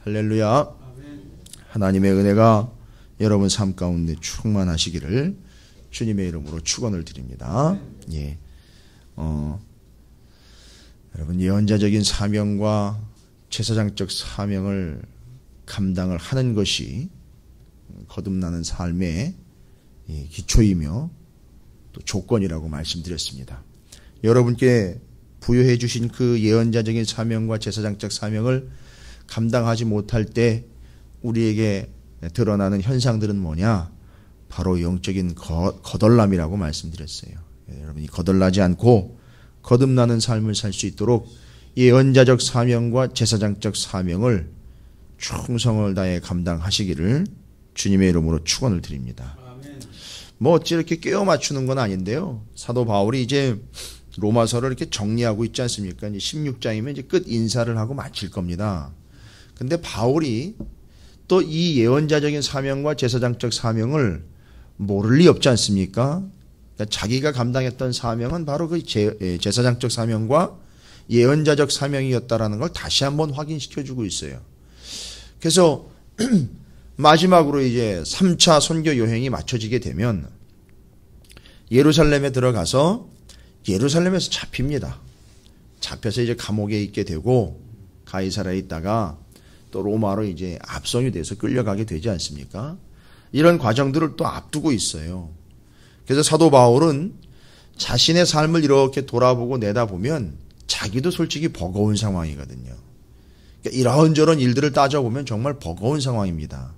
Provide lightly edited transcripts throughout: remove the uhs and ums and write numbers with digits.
할렐루야. 하나님의 은혜가 여러분 삶 가운데 충만하시기를 주님의 이름으로 축원을 드립니다. 예. 여러분 예언자적인 사명과 제사장적 사명을 감당을 하는 것이 거듭나는 삶의 기초이며 또 조건이라고 말씀드렸습니다. 여러분께 부여해 주신 그 예언자적인 사명과 제사장적 사명을 감당하지 못할 때 우리에게 드러나는 현상들은 뭐냐? 바로 영적인 거덜남이라고 말씀드렸어요. 여러분이 거덜나지 않고 거듭나는 삶을 살 수 있도록 예언자적 사명과 제사장적 사명을 충성을 다해 감당하시기를 주님의 이름으로 축원을 드립니다. 뭐 어찌 이렇게 꿰어 맞추는 건 아닌데요. 사도 바울이 이제 로마서를 이렇게 정리하고 있지 않습니까? 이제 16장이면 이제 끝 인사를 하고 마칠 겁니다. 근데 바울이 또 이 예언자적인 사명과 제사장적 사명을 모를 리 없지 않습니까? 그러니까 자기가 감당했던 사명은 바로 그 제사장적 사명과 예언자적 사명이었다라는 걸 다시 한번 확인시켜주고 있어요. 그래서 마지막으로 이제 3차 선교 여행이 마쳐지게 되면 예루살렘에 들어가서 예루살렘에서 잡힙니다. 잡혀서 이제 감옥에 있게 되고 가이사라에 있다가 또 로마로 이제 압송이 돼서 끌려가게 되지 않습니까? 이런 과정들을 또 앞두고 있어요. 그래서 사도 바울은 자신의 삶을 이렇게 돌아보고 내다보면 자기도 솔직히 버거운 상황이거든요. 그러니까 이런저런 일들을 따져보면 정말 버거운 상황입니다.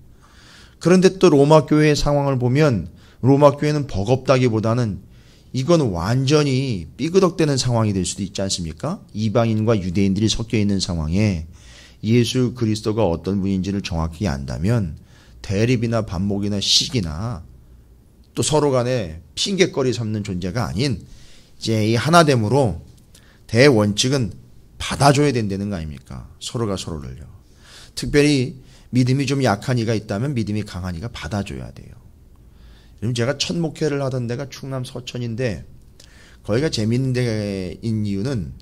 그런데 또 로마 교회의 상황을 보면 로마 교회는 버겁다기보다는 이건 완전히 삐그덕대는 상황이 될 수도 있지 않습니까? 이방인과 유대인들이 섞여 있는 상황에 예수 그리스도가 어떤 분인지를 정확히 안다면 대립이나 반목이나 시기나 또 서로 간에 핑계거리 삼는 존재가 아닌 이제 이 하나됨으로 대원칙은 받아줘야 된다는 거 아닙니까? 서로가 서로를요. 특별히 믿음이 좀 약한 이가 있다면 믿음이 강한 이가 받아줘야 돼요. 여러분 제가 첫 목회를 하던 데가 충남 서천인데 거기가 재밌는 데인 이유는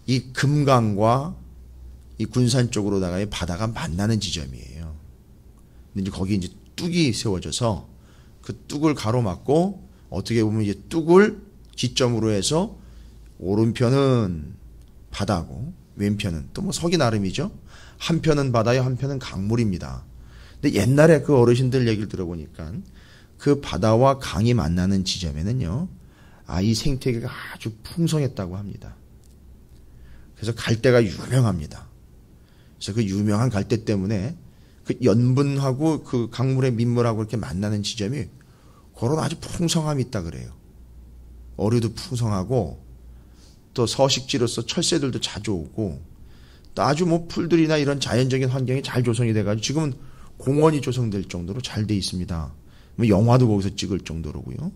이 금강과 이 군산 쪽으로다가의 바다가 만나는 지점이에요. 근데 이제 거기 이제 뚝이 세워져서 그 뚝을 가로막고 어떻게 보면 이제 뚝을 지점으로 해서 오른편은 바다고 왼편은 또 뭐 서기 나름이죠. 한편은 바다요, 한편은 강물입니다. 근데 옛날에 그 어르신들 얘기를 들어보니까 그 바다와 강이 만나는 지점에는요, 이 생태계가 아주 풍성했다고 합니다. 그래서 갈대가 유명합니다. 그래서 그 유명한 갈대 때문에 그 연분하고 그 강물의 민물하고 이렇게 만나는 지점이 그런 아주 풍성함이 있다 그래요. 어류도 풍성하고 또 서식지로서 철새들도 자주 오고 또 아주 뭐 풀들이나 이런 자연적인 환경이 잘 조성이 돼가지고 지금은 공원이 조성될 정도로 잘 돼 있습니다. 뭐 영화도 거기서 찍을 정도로고요.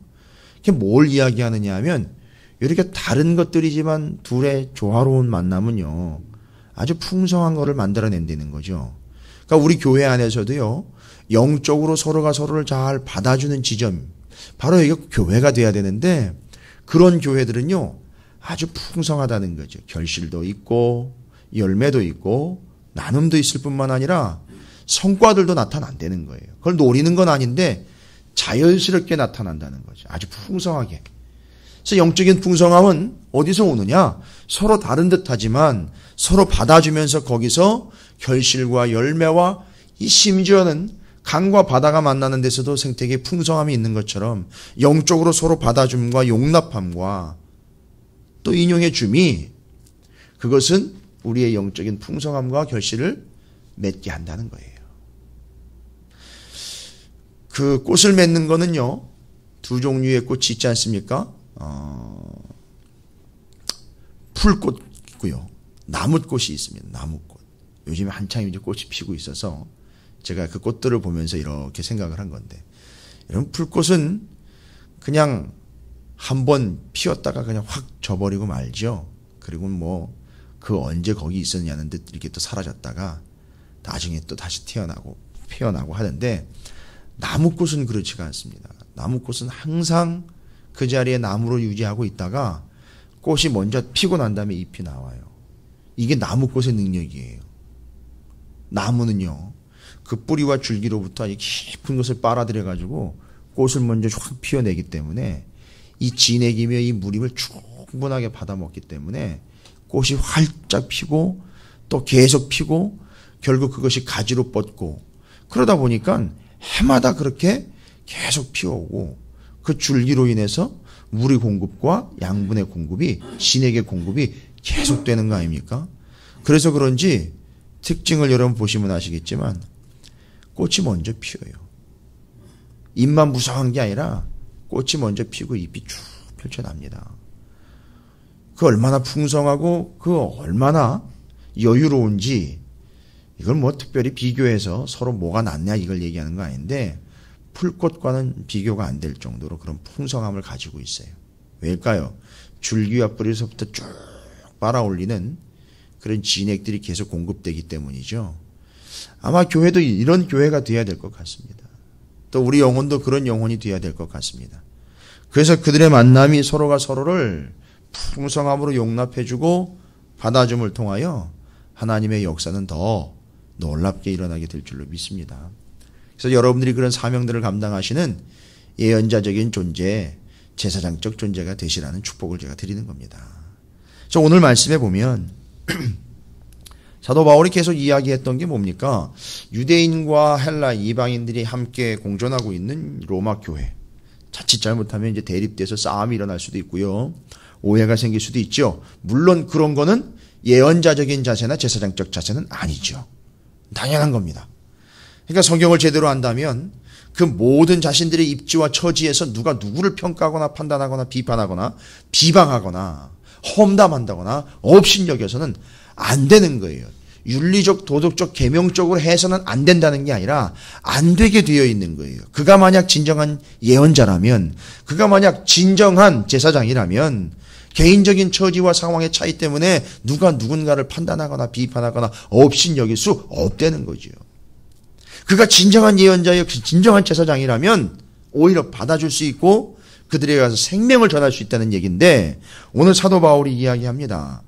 이게 뭘 이야기하느냐 하면 이렇게 다른 것들이지만 둘의 조화로운 만남은요 아주 풍성한 거를 만들어낸다는 거죠. 그러니까 우리 교회 안에서도요 영적으로 서로가 서로를 잘 받아주는 지점 바로 여기가 교회가 돼야 되는데 그런 교회들은요 아주 풍성하다는 거죠. 결실도 있고 열매도 있고 나눔도 있을 뿐만 아니라 성과들도 나타난다는 거예요. 그걸 노리는 건 아닌데 자연스럽게 나타난다는 거죠. 아주 풍성하게. 그래서 영적인 풍성함은 어디서 오느냐? 서로 다른 듯하지만 서로 받아주면서 거기서 결실과 열매와 이 심지어는 강과 바다가 만나는 데서도 생태계에 풍성함이 있는 것처럼 영적으로 서로 받아줌과 용납함과 또 인용해 줌이 그것은 우리의 영적인 풍성함과 결실을 맺게 한다는 거예요. 그 꽃을 맺는 거는요 두 종류의 꽃이 있지 않습니까? 풀꽃 있고요. 나무꽃이 있습니다. 나무꽃. 요즘에 한창 이제 꽃이 피고 있어서 제가 그 꽃들을 보면서 이렇게 생각을 한 건데, 여러분 풀꽃은 그냥 한번 피었다가 그냥 확 져버리고 말죠. 그리고 뭐 그 언제 거기 있었냐는 듯 이렇게 또 사라졌다가 나중에 또 다시 피어나고 하는데 나무꽃은 그렇지가 않습니다. 나무꽃은 항상 그 자리에 나무로 유지하고 있다가 꽃이 먼저 피고 난 다음에 잎이 나와요. 이게 나무꽃의 능력이에요. 나무는요, 그 뿌리와 줄기로부터 깊은 것을 빨아들여가지고 꽃을 먼저 확 피워내기 때문에 이 진액이며 이 물임을 충분하게 받아먹기 때문에 꽃이 활짝 피고 또 계속 피고 결국 그것이 가지로 뻗고 그러다 보니까 해마다 그렇게 계속 피어오고 그 줄기로 인해서 물의 공급과 양분의 공급이 진액의 공급이 계속되는 거 아닙니까? 그래서 그런지 특징을 여러분 보시면 아시겠지만 꽃이 먼저 피어요. 잎만 무성한 게 아니라 꽃이 먼저 피고 잎이 쭉 펼쳐납니다. 그 얼마나 풍성하고 그 얼마나 여유로운지 이걸 뭐 특별히 비교해서 서로 뭐가 낫냐 이걸 얘기하는 거 아닌데 풀꽃과는 비교가 안 될 정도로 그런 풍성함을 가지고 있어요. 왜일까요? 줄기와 뿌리에서부터 쭉 빨아올리는 그런 진액들이 계속 공급되기 때문이죠. 아마 교회도 이런 교회가 되어야 될 것 같습니다. 또 우리 영혼도 그런 영혼이 되어야 될 것 같습니다. 그래서 그들의 만남이 서로가 서로를 풍성함으로 용납해주고 받아줌을 통하여 하나님의 역사는 더 놀랍게 일어나게 될 줄로 믿습니다. 그래서 여러분들이 그런 사명들을 감당하시는 예언자적인 존재, 제사장적 존재가 되시라는 축복을 제가 드리는 겁니다. 저 오늘 말씀에 보면 사도 바울이 계속 이야기했던 게 뭡니까? 유대인과 헬라 이방인들이 함께 공존하고 있는 로마 교회. 자칫 잘못하면 이제 대립돼서 싸움이 일어날 수도 있고요. 오해가 생길 수도 있죠. 물론 그런 거는 예언자적인 자세나 제사장적 자세는 아니죠. 당연한 겁니다. 그러니까 성경을 제대로 안다면 그 모든 자신들의 입지와 처지에서 누가 누구를 평가하거나 판단하거나 비판하거나 비방하거나 험담한다거나 업신여겨서는 안 되는 거예요. 윤리적, 도덕적, 계명적으로 해서는 안 된다는 게 아니라 안 되게 되어 있는 거예요. 그가 만약 진정한 예언자라면, 그가 만약 진정한 제사장이라면 개인적인 처지와 상황의 차이 때문에 누가 누군가를 판단하거나 비판하거나 업신여길 수 없다는 거죠. 그가 진정한 예언자여 진정한 제사장이라면 오히려 받아줄 수 있고 그들에게 가서 생명을 전할 수 있다는 얘기인데 오늘 사도 바울이 이야기합니다.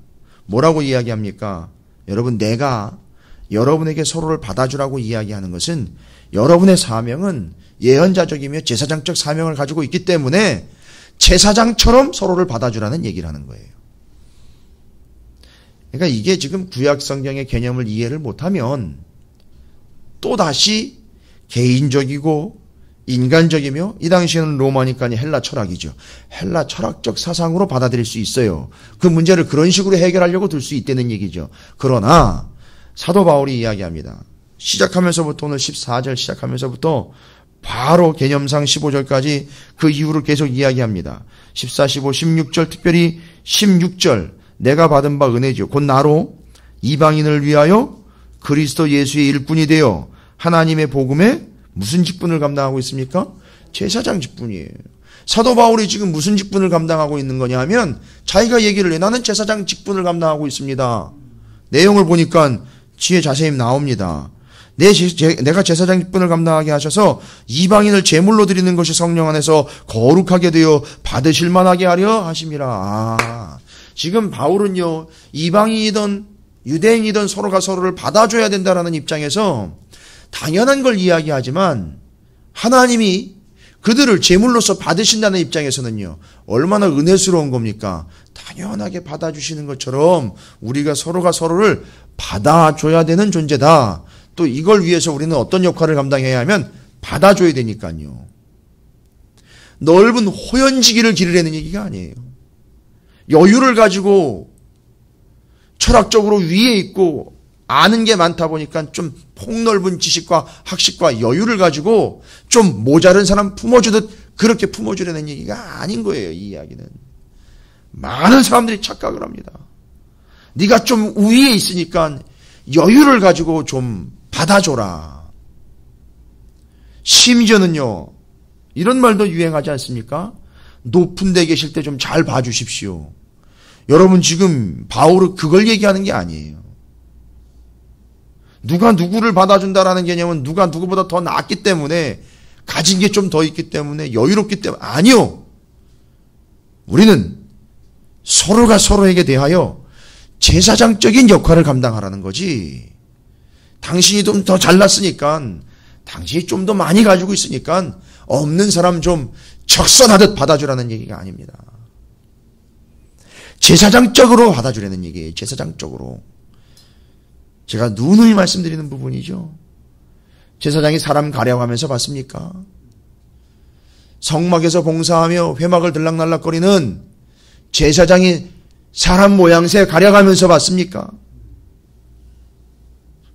뭐라고 이야기합니까? 여러분, 내가 여러분에게 서로를 받아주라고 이야기하는 것은 여러분의 사명은 예언자적이며 제사장적 사명을 가지고 있기 때문에 제사장처럼 서로를 받아주라는 얘기를 하는 거예요. 그러니까 이게 지금 구약 성경의 개념을 이해를 못하면 또다시 개인적이고 인간적이며 이 당시에는 로마니까 헬라 철학이죠. 헬라 철학적 사상으로 받아들일 수 있어요. 그 문제를 그런 식으로 해결하려고 들 수 있다는 얘기죠. 그러나 사도 바울이 이야기합니다. 시작하면서부터 오늘 14절 시작하면서부터 바로 개념상 15절까지 그 이유를 계속 이야기합니다. 14, 15, 16절 특별히 16절 내가 받은 바 은혜죠. 곧 나로 이방인을 위하여 그리스도 예수의 일꾼이 되어 하나님의 복음에 무슨 직분을 감당하고 있습니까? 제사장 직분이에요. 사도 바울이 지금 무슨 직분을 감당하고 있는 거냐 하면 자기가 얘기를 해. 나는 제사장 직분을 감당하고 있습니다. 내용을 보니까 뒤에 자세히 나옵니다. 내가 제사장 직분을 감당하게 하셔서 이방인을 제물로 드리는 것이 성령 안에서 거룩하게 되어 받으실 만하게 하려 하심이라. 지금 바울은요, 이방인이든 유대인이든 서로가 서로를 받아줘야 된다라는 입장에서 당연한 걸 이야기하지만 하나님이 그들을 제물로서 받으신다는 입장에서는요, 얼마나 은혜스러운 겁니까? 당연하게 받아주시는 것처럼 우리가 서로가 서로를 받아줘야 되는 존재다. 또 이걸 위해서 우리는 어떤 역할을 감당해야 하면 받아줘야 되니까요. 넓은 호연지기를 기르려는 얘기가 아니에요. 여유를 가지고 철학적으로 위에 있고 아는 게 많다 보니까 좀 폭넓은 지식과 학식과 여유를 가지고 좀 모자른 사람 품어주듯 그렇게 품어주려는 얘기가 아닌 거예요. 이 이야기는. 많은 사람들이 착각을 합니다. 네가 좀 위에 있으니까 여유를 가지고 좀 받아줘라. 심지어는요, 이런 말도 유행하지 않습니까? 높은 데 계실 때 좀 잘 봐주십시오. 여러분, 지금 바울은 그걸 얘기하는 게 아니에요. 누가 누구를 받아준다라는 개념은 누가 누구보다 더 낫기 때문에, 가진 게 좀 더 있기 때문에, 여유롭기 때문에, 아니요. 우리는 서로가 서로에게 대하여 제사장적인 역할을 감당하라는 거지, 당신이 좀 더 잘났으니까, 당신이 좀 더 많이 가지고 있으니까 없는 사람 좀 적선하듯 받아주라는 얘기가 아닙니다. 제사장적으로 받아주라는 얘기예요. 제사장적으로. 제가 누누이 말씀드리는 부분이죠. 제사장이 사람 가려가면서 봤습니까? 성막에서 봉사하며 회막을 들락날락거리는 제사장이 사람 모양새 가려가면서 봤습니까?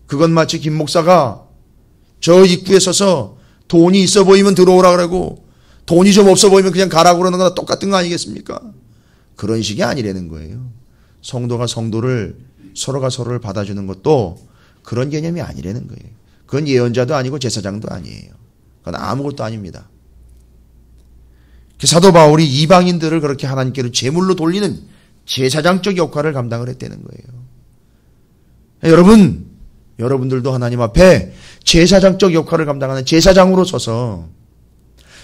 그건 마치 김 목사가 저 입구에 서서 돈이 있어 보이면 들어오라 그러고 돈이 좀 없어 보이면 그냥 가라고 그러는 거나 똑같은 거 아니겠습니까? 그런 식이 아니라는 거예요. 성도가 성도를 서로가 서로를 받아주는 것도 그런 개념이 아니라는 거예요. 그건 예언자도 아니고 제사장도 아니에요. 그건 아무것도 아닙니다. 사도 바울이 이방인들을 그렇게 하나님께로 제물로 돌리는 제사장적 역할을 감당을 했다는 거예요. 여러분들도 하나님 앞에 제사장적 역할을 감당하는 제사장으로 서서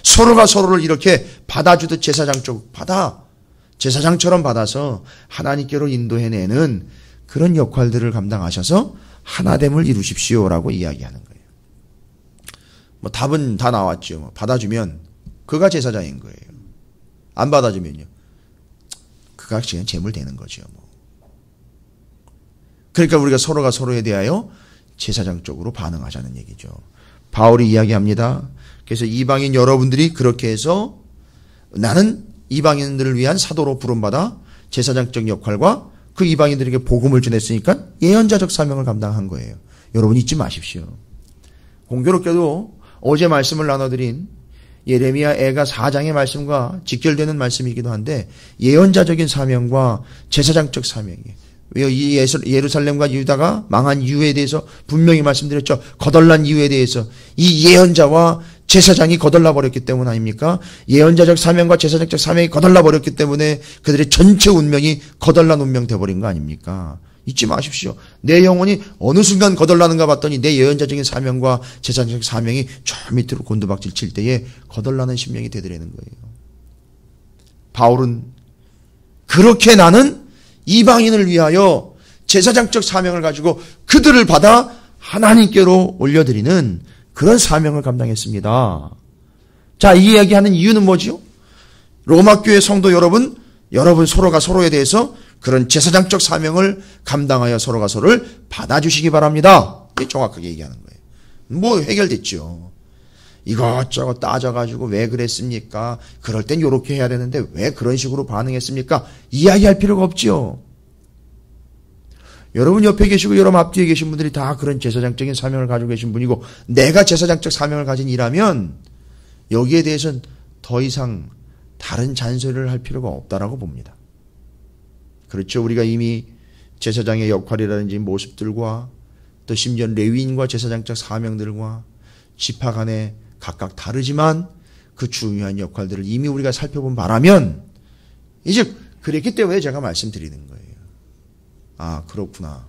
서로가 서로를 이렇게 받아주듯 제사장처럼 받아서 하나님께로 인도해내는 그런 역할들을 감당하셔서 하나됨을 이루십시오라고 이야기하는 거예요. 답은 다 나왔죠. 받아주면 그가 제사장인 거예요. 안 받아주면요. 그가 그냥 제물 되는 거죠. 그러니까 우리가 서로가 서로에 대하여 제사장적으로 반응하자는 얘기죠. 바울이 이야기합니다. 그래서 이방인 여러분들이 그렇게 해서 나는 이방인들을 위한 사도로 부름받아 제사장적 역할과 그 이방인들에게 복음을 전했으니까 예언자적 사명을 감당한 거예요. 여러분 잊지 마십시오. 공교롭게도 어제 말씀을 나눠드린 예레미야 애가 4장의 말씀과 직결되는 말씀이기도 한데 예언자적인 사명과 제사장적 사명이에요. 왜요? 이 예루살렘과 유다가 망한 이유에 대해서 분명히 말씀드렸죠. 거덜난 이유에 대해서 이 예언자와 제사장이 거덜나 버렸기 때문 아닙니까? 예언자적 사명과 제사장적 사명이 거덜나 버렸기 때문에 그들의 전체 운명이 거덜난 운명 되어버린 거 아닙니까? 잊지 마십시오. 내 영혼이 어느 순간 거덜나는가 봤더니 내 예언자적인 사명과 제사장적 사명이 저 밑으로 곤두박질 칠 때에 거덜나는 심령이 되더라는 거예요. 바울은 그렇게 나는 이방인을 위하여 제사장적 사명을 가지고 그들을 받아 하나님께로 올려드리는 그런 사명을 감당했습니다. 자, 이 이야기하는 이유는 뭐지요? 로마 교회 성도 여러분 서로가 서로에 대해서 그런 제사장적 사명을 감당하여 서로가 서로를 받아주시기 바랍니다. 이게 정확하게 얘기하는 거예요. 해결됐죠. 이것저것 따져가지고 왜 그랬습니까? 그럴 땐 이렇게 해야 되는데 왜 그런 식으로 반응했습니까? 이야기할 필요가 없죠. 여러분 옆에 계시고 여러분 앞뒤에 계신 분들이 다 그런 제사장적인 사명을 가지고 계신 분이고 내가 제사장적 사명을 가진 이라면 여기에 대해서는 더 이상 다른 잔소리를 할 필요가 없다라고 봅니다. 그렇죠. 우리가 이미 제사장의 역할이라든지 모습들과 또 심지어 레위인과 제사장적 사명들과 지파 간에 각각 다르지만 그 중요한 역할들을 이미 우리가 살펴본 바라면 이제 그랬기 때문에 제가 말씀드리는 거예요. 아, 그렇구나.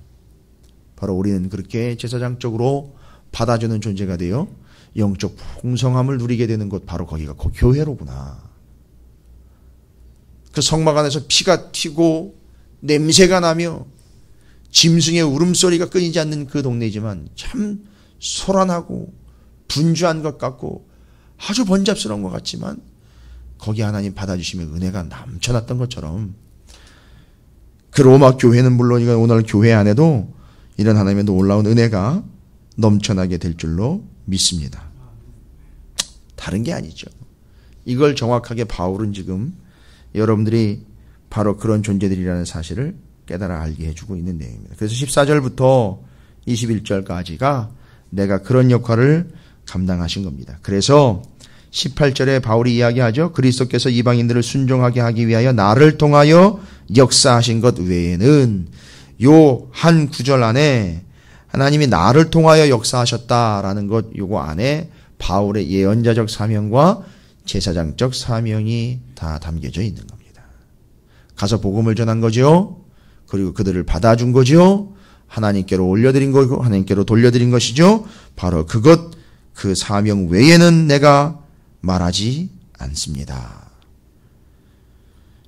바로 우리는 그렇게 제사장적으로 받아주는 존재가 되어 영적 풍성함을 누리게 되는 곳 바로 거기가 교회로구나. 그 성막 안에서 피가 튀고 냄새가 나며 짐승의 울음소리가 끊이지 않는 그 동네이지만 참 소란하고 분주한 것 같고 아주 번잡스러운 것 같지만 거기 하나님 받아주시면 은혜가 넘쳐났던 것처럼 그 로마 교회는 물론이고 오늘 교회 안에도 이런 하나님의 놀라운 은혜가 넘쳐나게 될 줄로 믿습니다. 다른 게 아니죠. 이걸 정확하게 바울은 지금 여러분들이 바로 그런 존재들이라는 사실을 깨달아 알게 해주고 있는 내용입니다. 그래서 14절부터 21절까지가 내가 그런 역할을 감당하신 겁니다. 그래서 18절에 바울이 이야기하죠. 그리스도께서 이방인들을 순종하게 하기 위하여 나를 통하여 역사하신 것 외에는 요 한 구절 안에 하나님이 나를 통하여 역사하셨다라는 것 요거 안에 바울의 예언자적 사명과 제사장적 사명이 다 담겨져 있는 겁니다. 가서 복음을 전한 거죠. 그리고 그들을 받아준 거죠. 하나님께로 올려드린 거고 하나님께로 돌려드린 것이죠. 바로 그 사명 외에는 내가 말하지 않습니다.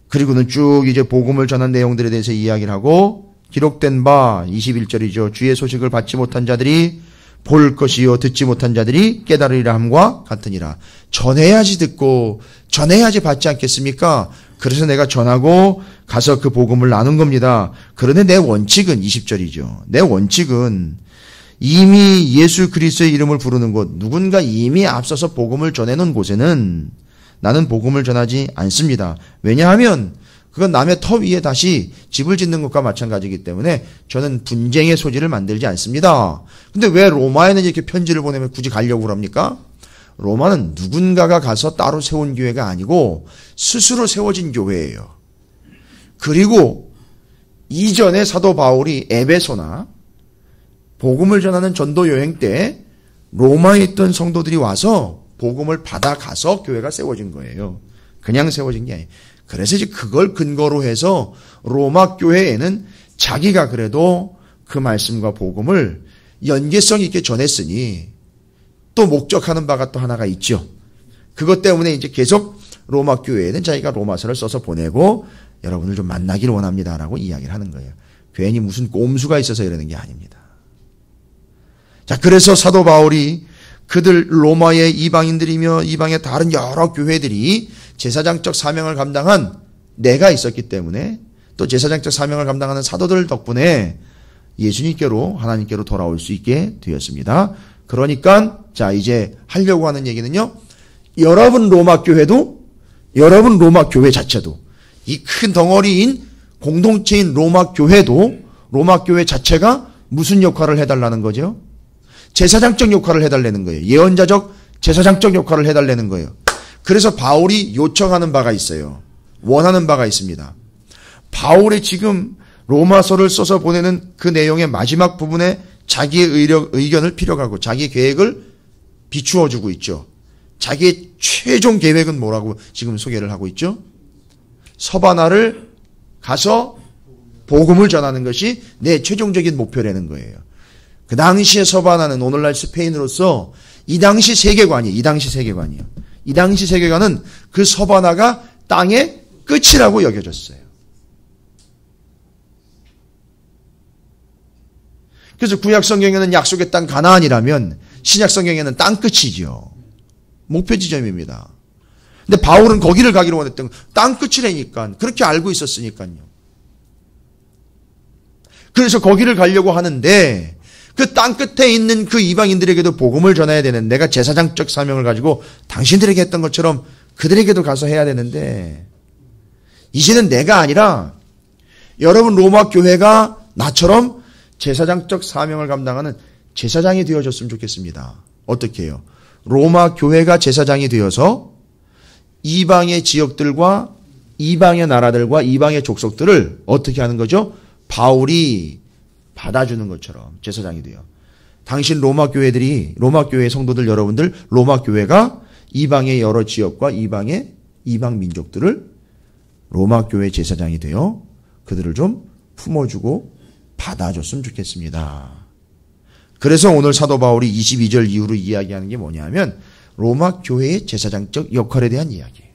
그리고는 쭉 이제 복음을 전한 내용들에 대해서 이야기를 하고 기록된 바 21절이죠. 주의 소식을 받지 못한 자들이 볼 것이요 듣지 못한 자들이 깨달으리라 함과 같으니라. 전해야지 듣고 전해야지 받지 않겠습니까? 그래서 내가 전하고 가서 그 복음을 나눈 겁니다. 그런데 내 원칙은 20절이죠. 내 원칙은 이미 예수 그리스도의 이름을 부르는 곳, 누군가 이미 앞서서 복음을 전해놓은 곳에는 나는 복음을 전하지 않습니다. 왜냐하면 그건 남의 터 위에 다시 집을 짓는 것과 마찬가지이기 때문에 저는 분쟁의 소지를 만들지 않습니다. 근데 왜 로마에는 이렇게 편지를 보내면 굳이 가려고 그럽니까? 로마는 누군가가 가서 따로 세운 교회가 아니고 스스로 세워진 교회예요. 그리고 이전에 사도 바울이 에베소나 복음을 전하는 전도 여행 때 로마에 있던 성도들이 와서 복음을 받아가서 교회가 세워진 거예요. 그냥 세워진 게 아니에요. 그래서 이제 그걸 근거로 해서 로마 교회에는 자기가 그래도 그 말씀과 복음을 연계성 있게 전했으니 또 목적하는 바가 또 하나가 있죠. 그것 때문에 이제 계속 로마 교회에는 자기가 로마서를 써서 보내고 여러분을 좀 만나기를 원합니다라고 이야기를 하는 거예요. 괜히 무슨 꼼수가 있어서 이러는 게 아닙니다. 자, 그래서 사도 바울이 그들 로마의 이방인들이며 이방의 다른 여러 교회들이 제사장적 사명을 감당한 내가 있었기 때문에 또 제사장적 사명을 감당하는 사도들 덕분에 예수님께로 하나님께로 돌아올 수 있게 되었습니다. 그러니까 자 이제 하려고 하는 얘기는요. 여러분 로마 교회도 여러분 로마 교회 자체도 이 큰 덩어리인 공동체인 로마 교회도 로마 교회 자체가 무슨 역할을 해달라는 거죠? 제사장적 역할을 해달라는 거예요. 예언자적 제사장적 역할을 해달라는 거예요. 그래서 바울이 요청하는 바가 있어요. 원하는 바가 있습니다. 바울이 지금 로마서를 써서 보내는 그 내용의 마지막 부분에 자기의 의견을 필요하고 자기 계획을 비추어주고 있죠. 자기의 최종 계획은 뭐라고 지금 소개를 하고 있죠? 서바나를 가서 복음을 전하는 것이 내 최종적인 목표라는 거예요. 그 당시에 서바나는 오늘날 스페인으로서 이 당시 세계관이에요. 이 당시 세계관이에요. 이 당시 세계관은 그 서바나가 땅의 끝이라고 여겨졌어요. 그래서 구약 성경에는 약속의 땅 가나안이라면 신약 성경에는 땅 끝이죠. 목표 지점입니다. 근데 바울은 거기를 가기로 원했던 땅 끝이라니까 그렇게 알고 있었으니까요. 그래서 거기를 가려고 하는데 그 땅 끝에 있는 그 이방인들에게도 복음을 전해야 되는 내가 제사장적 사명을 가지고 당신들에게 했던 것처럼 그들에게도 가서 해야 되는데 이제는 내가 아니라 여러분 로마 교회가 나처럼 제사장적 사명을 감당하는 제사장이 되어줬으면 좋겠습니다. 어떻게 해요? 로마 교회가 제사장이 되어서 이방의 지역들과 이방의 나라들과 이방의 족속들을 어떻게 하는 거죠? 바울이 받아주는 것처럼 제사장이 돼요. 당신 로마 교회들이 로마 교회 성도들 여러분들 로마 교회가 이방의 여러 지역과 이방의 이방 민족들을 로마 교회 제사장이 되어 그들을 좀 품어주고 받아줬으면 좋겠습니다. 그래서 오늘 사도 바울이 22절 이후로 이야기하는 게 뭐냐면 로마 교회의 제사장적 역할에 대한 이야기예요.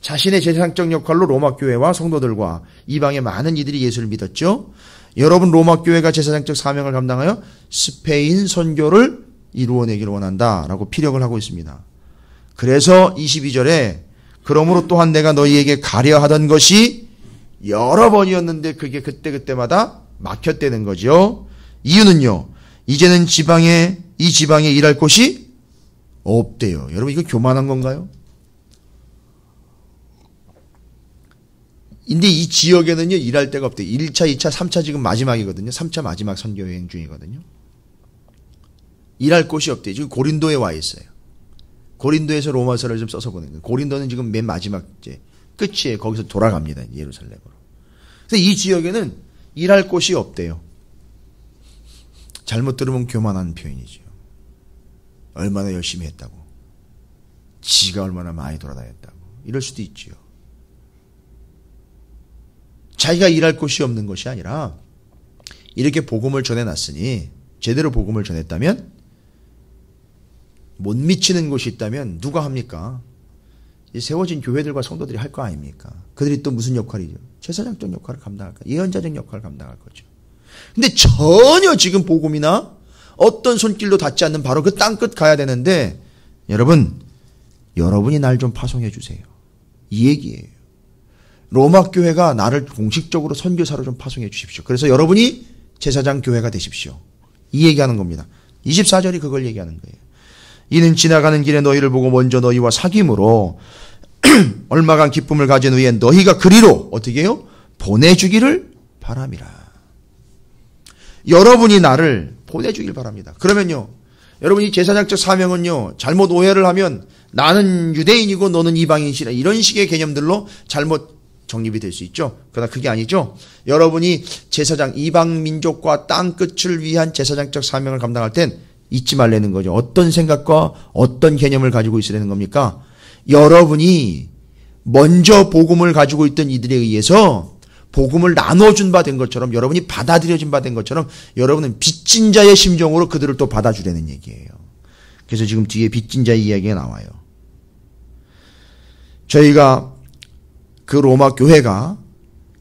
자신의 제사장적 역할로 로마 교회와 성도들과 이방의 많은 이들이 예수를 믿었죠. 여러분 로마 교회가 제사장적 사명을 감당하여 스페인 선교를 이루어내기를 원한다라고 피력을 하고 있습니다. 그래서 22절에 그러므로 또한 내가 너희에게 가려 하던 것이 여러 번이었는데 그게 그때그때마다 막혔다는 거죠. 이유는요. 이제는 이 지방에 일할 곳이 없대요. 여러분 이거 교만한 건가요? 근데 이 지역에는요, 일할 데가 없대요. 1차, 2차, 3차 지금 마지막이거든요. 3차 마지막 선교 여행 중이거든요. 일할 곳이 없대요. 지금 고린도에 와 있어요. 고린도에서 로마서를 좀 써서 보낸 거예요. 고린도는 지금 맨 마지막, 이제, 끝이에요. 거기서 돌아갑니다. 예루살렘으로. 그래서 이 지역에는 일할 곳이 없대요. 잘못 들으면 교만한 표현이죠. 얼마나 열심히 했다고. 지가 얼마나 많이 돌아다녔다고. 이럴 수도 있지요. 자기가 일할 곳이 없는 것이 아니라 이렇게 복음을 전해놨으니 제대로 복음을 전했다면 못 미치는 곳이 있다면 누가 합니까? 세워진 교회들과 성도들이 할 거 아닙니까? 그들이 또 무슨 역할이죠? 제사장적 역할을 감당할 거예요. 예언자적 역할을 감당할 거죠. 근데 전혀 지금 복음이나 어떤 손길도 닿지 않는 바로 그 땅끝 가야 되는데, 여러분이 날 좀 파송해 주세요. 이 얘기예요. 로마 교회가 나를 공식적으로 선교사로 좀 파송해 주십시오. 그래서 여러분이 제사장 교회가 되십시오. 이 얘기하는 겁니다. 24절이 그걸 얘기하는 거예요. 이는 지나가는 길에 너희를 보고 먼저 너희와 사귐으로 얼마간 기쁨을 가진 후에 너희가 그리로 어떻게 해요? 보내주기를 바람이라. 여러분이 나를 보내주길 바랍니다. 그러면요, 여러분이 제사장적 사명은요, 잘못 오해를 하면 나는 유대인이고 너는 이방인이시라, 이런 식의 개념들로 잘못 정립이 될 수 있죠. 그러나 그게 아니죠. 여러분이 제사장, 이방 민족과 땅 끝을 위한 제사장적 사명을 감당할 땐 잊지 말라는 거죠. 어떤 생각과 어떤 개념을 가지고 있으라는 겁니까? 여러분이 먼저 복음을 가지고 있던 이들에 의해서 복음을 나눠준 바 된 것처럼, 여러분이 받아들여진 바 된 것처럼 여러분은 빚진 자의 심정으로 그들을 또 받아주려는 얘기예요. 그래서 지금 뒤에 빚진 자의 이야기가 나와요. 저희가 그 로마 교회가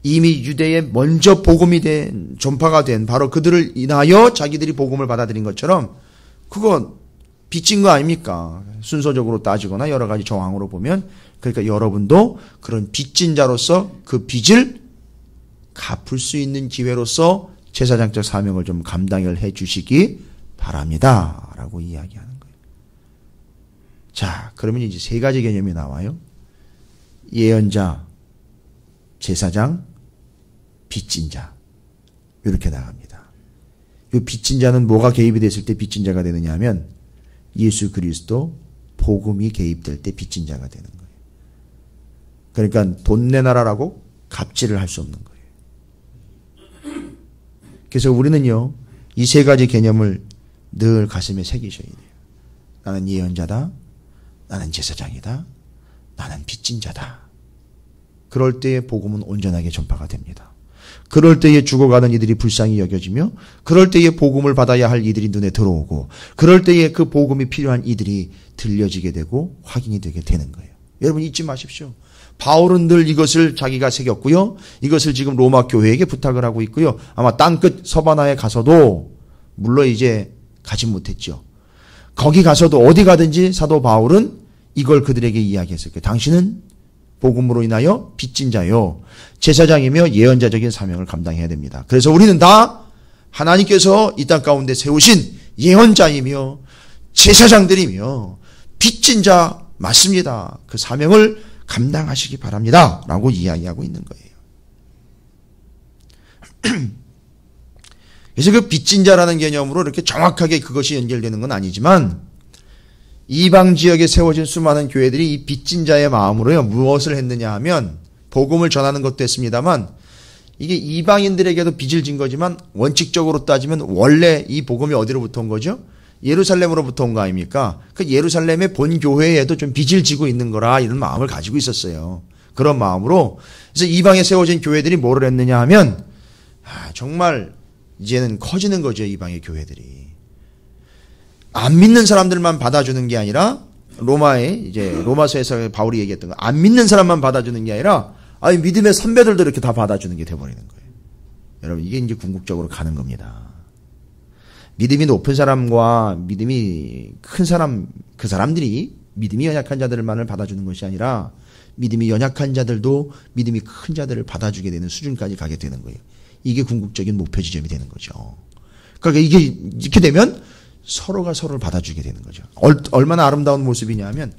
이미 유대에 먼저 복음이 된, 전파가 된 바로 그들을 인하여 자기들이 복음을 받아들인 것처럼 그거 빚진 거 아닙니까? 순서적으로 따지거나 여러 가지 정황으로 보면. 그러니까 여러분도 그런 빚진 자로서 그 빚을 갚을 수 있는 기회로서 제사장적 사명을 좀 감당을 해 주시기 바랍니다. 라고 이야기하는 거예요. 자, 그러면 이제 세 가지 개념이 나와요. 예언자, 제사장, 빚진 자. 이렇게 나갑니다. 이 빚진 자는 뭐가 개입이 됐을 때 빚진 자가 되느냐 하면 예수 그리스도 복음이 개입될 때 빚진 자가 되는 거예요. 그러니까 돈 내놔라라고 갑질을 할 수 없는 거예요. 그래서 우리는요, 이 세 가지 개념을 늘 가슴에 새기셔야 돼요. 나는 예언자다. 나는 제사장이다. 나는 빚진 자다. 그럴 때에 복음은 온전하게 전파가 됩니다. 그럴 때에 죽어가는 이들이 불쌍히 여겨지며, 그럴 때에 복음을 받아야 할 이들이 눈에 들어오고, 그럴 때에 그 복음이 필요한 이들이 들려지게 되고 확인이 되게 되는 거예요. 여러분 잊지 마십시오. 바울은 늘 이것을 자기가 새겼고요. 이것을 지금 로마 교회에게 부탁을 하고 있고요. 아마 땅끝 서바나에 가서도, 물론 이제 가지 못했죠. 거기 가서도 어디 가든지 사도 바울은 이걸 그들에게 이야기했을 거예요. 당신은 복음으로 인하여 빚진 자요, 제사장이며 예언자적인 사명을 감당해야 됩니다. 그래서 우리는 다 하나님께서 이 땅 가운데 세우신 예언자이며 제사장들이며 빚진 자 맞습니다. 그 사명을 감당하시기 바랍니다. 라고 이야기하고 있는 거예요. 그래서 그 빚진 자라는 개념으로 이렇게 정확하게 그것이 연결되는 건 아니지만, 이방 지역에 세워진 수많은 교회들이 이 빚진 자의 마음으로요, 무엇을 했느냐 하면, 복음을 전하는 것도 했습니다만, 이게 이방인들에게도 빚을 진 거지만 원칙적으로 따지면 원래 이 복음이 어디로부터 온 거죠? 예루살렘으로부터 온 거 아닙니까? 그 예루살렘의 본 교회에도 좀 빚을 지고 있는 거라, 이런 마음을 가지고 있었어요. 그런 마음으로. 그래서 이방에 세워진 교회들이 뭐를 했느냐 하면, 정말 이제는 커지는 거죠, 이방의 교회들이. 안 믿는 사람들만 받아주는 게 아니라, 로마서에서 바울이 얘기했던 거, 안 믿는 사람만 받아주는 게 아니라, 믿음의 선배들도 이렇게 다 받아주는 게 돼버리는 거예요. 여러분, 이게 이제 궁극적으로 가는 겁니다. 믿음이 높은 사람과 믿음이 큰 사람, 그 사람들이 믿음이 연약한 자들만을 받아주는 것이 아니라, 믿음이 연약한 자들도 믿음이 큰 자들을 받아주게 되는 수준까지 가게 되는 거예요. 이게 궁극적인 목표 지점이 되는 거죠. 그러니까 이게 이렇게 되면 서로가 서로를 받아주게 되는 거죠. 얼마나 아름다운 모습이냐 하면,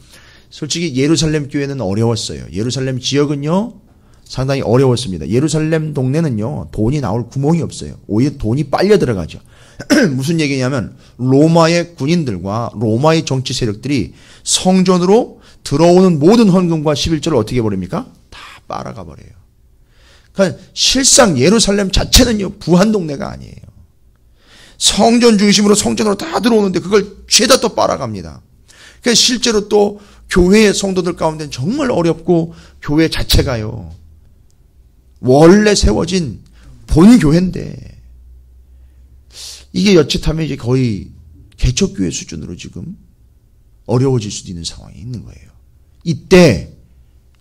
솔직히 예루살렘 교회는 어려웠어요. 예루살렘 지역은요, 상당히 어려웠습니다. 예루살렘 동네는요, 돈이 나올 구멍이 없어요. 오히려 돈이 빨려 들어가죠. 무슨 얘기냐면, 로마의 군인들과 로마의 정치 세력들이 성전으로 들어오는 모든 헌금과 11조를 어떻게 해버립니까? 다 빨아가 버려요. 그러니까 실상 예루살렘 자체는요, 부한 동네가 아니에요. 성전 중심으로 성전으로 다 들어오는데 그걸 죄다 또 빨아갑니다. 그러니까 실제로 또 교회의 성도들 가운데는 정말 어렵고, 교회 자체가요, 원래 세워진 본 교회인데, 이게 여칫하면 이제 거의 개척교회 수준으로 지금 어려워질 수도 있는 상황이 있는 거예요. 이때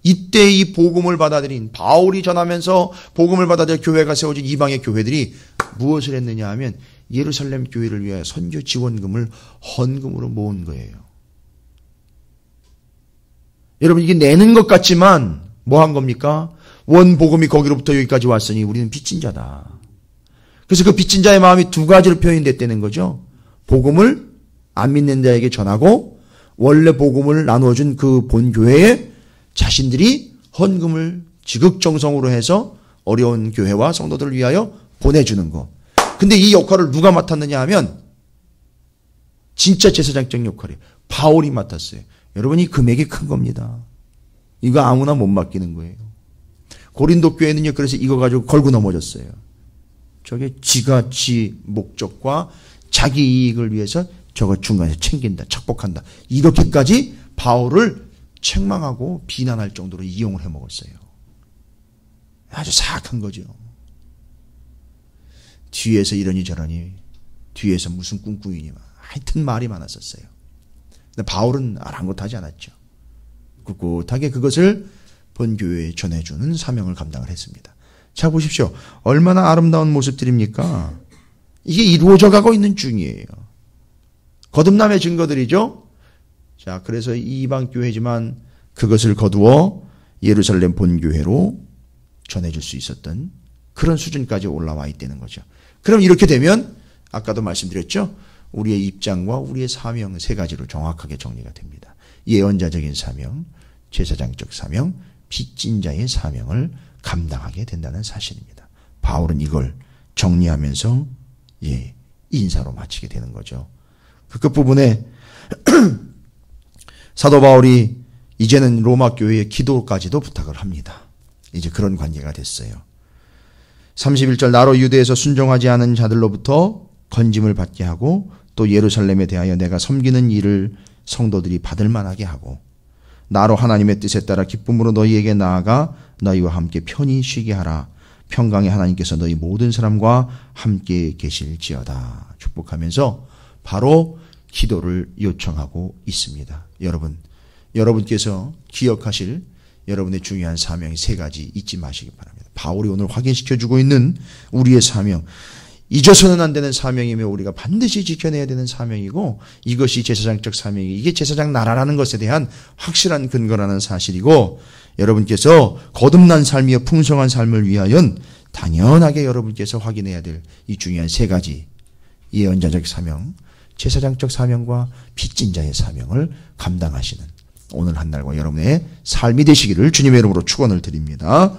이때 이 복음을 받아들인 바울이 전하면서 복음을 받아들여 교회가 세워진 이방의 교회들이 무엇을 했느냐 하면 예루살렘 교회를 위하여 선교 지원금을 헌금으로 모은 거예요. 여러분 이게 내는 것 같지만 뭐 한 겁니까? 원 복음이 거기로부터 여기까지 왔으니 우리는 빚진 자다. 그래서 그 빚진 자의 마음이 두 가지로 표현됐다는 거죠. 복음을 안 믿는 자에게 전하고 원래 복음을 나누어준 그 본교회에 자신들이 헌금을 지극정성으로 해서 어려운 교회와 성도들을 위하여 보내주는 것. 근데 이 역할을 누가 맡았느냐 하면 진짜 제사장적 역할이에요. 바울이 맡았어요. 여러분 이 금액이 큰 겁니다. 이거 아무나 못 맡기는 거예요. 고린도 교회는요 그래서 이거 가지고 걸고 넘어졌어요. 저게 지가 지 목적과 자기 이익을 위해서 저거 중간에 챙긴다, 착복한다. 이렇게까지 바울을 책망하고 비난할 정도로 이용을 해먹었어요. 아주 사악한 거죠. 뒤에서 이러니 저러니 뒤에서 무슨 꿍꿍이니 하여튼 말이 많았었어요. 근데 바울은 아랑곳하지 않았죠. 꿋꿋하게 그것을 본교회에 전해주는 사명을 감당을 했습니다. 자 보십시오. 얼마나 아름다운 모습들입니까? 이게 이루어져 가고 있는 중이에요. 거듭남의 증거들이죠. 자 그래서 이방 교회지만 그것을 거두어 예루살렘 본교회로 전해줄 수 있었던 그런 수준까지 올라와 있다는 거죠. 그럼 이렇게 되면 아까도 말씀드렸죠. 우리의 입장과 우리의 사명 세 가지로 정확하게 정리가 됩니다. 예언자적인 사명, 제사장적 사명, 빚진 자의 사명을 감당하게 된다는 사실입니다. 바울은 이걸 정리하면서 인사로 마치게 되는 거죠. 그 끝부분에 사도 바울이 이제는 로마 교회의 기도까지도 부탁을 합니다. 이제 그런 관계가 됐어요. 31절 나로 유대에서 순종하지 않은 자들로부터 건짐을 받게 하고 또 예루살렘에 대하여 내가 섬기는 일을 성도들이 받을 만하게 하고 나로 하나님의 뜻에 따라 기쁨으로 너희에게 나아가 너희와 함께 편히 쉬게 하라. 평강의 하나님께서 너희 모든 사람과 함께 계실지어다. 축복하면서 바로 기도를 요청하고 있습니다. 여러분께서 기억하실 여러분의 중요한 사명이 세 가지 잊지 마시기 바랍니다. 바울이 오늘 확인시켜주고 있는 우리의 사명, 잊어서는 안 되는 사명이며 우리가 반드시 지켜내야 되는 사명이고 이것이 제사장적 사명이 이게 제사장 나라라는 것에 대한 확실한 근거라는 사실이고 여러분께서 거듭난 삶이여 풍성한 삶을 위하여 당연하게 여러분께서 확인해야 될 이 중요한 세 가지 예언자적 사명, 제사장적 사명과 빚진 자의 사명을 감당하시는 오늘 한 날과 여러분의 삶이 되시기를 주님의 이름으로 축원을 드립니다.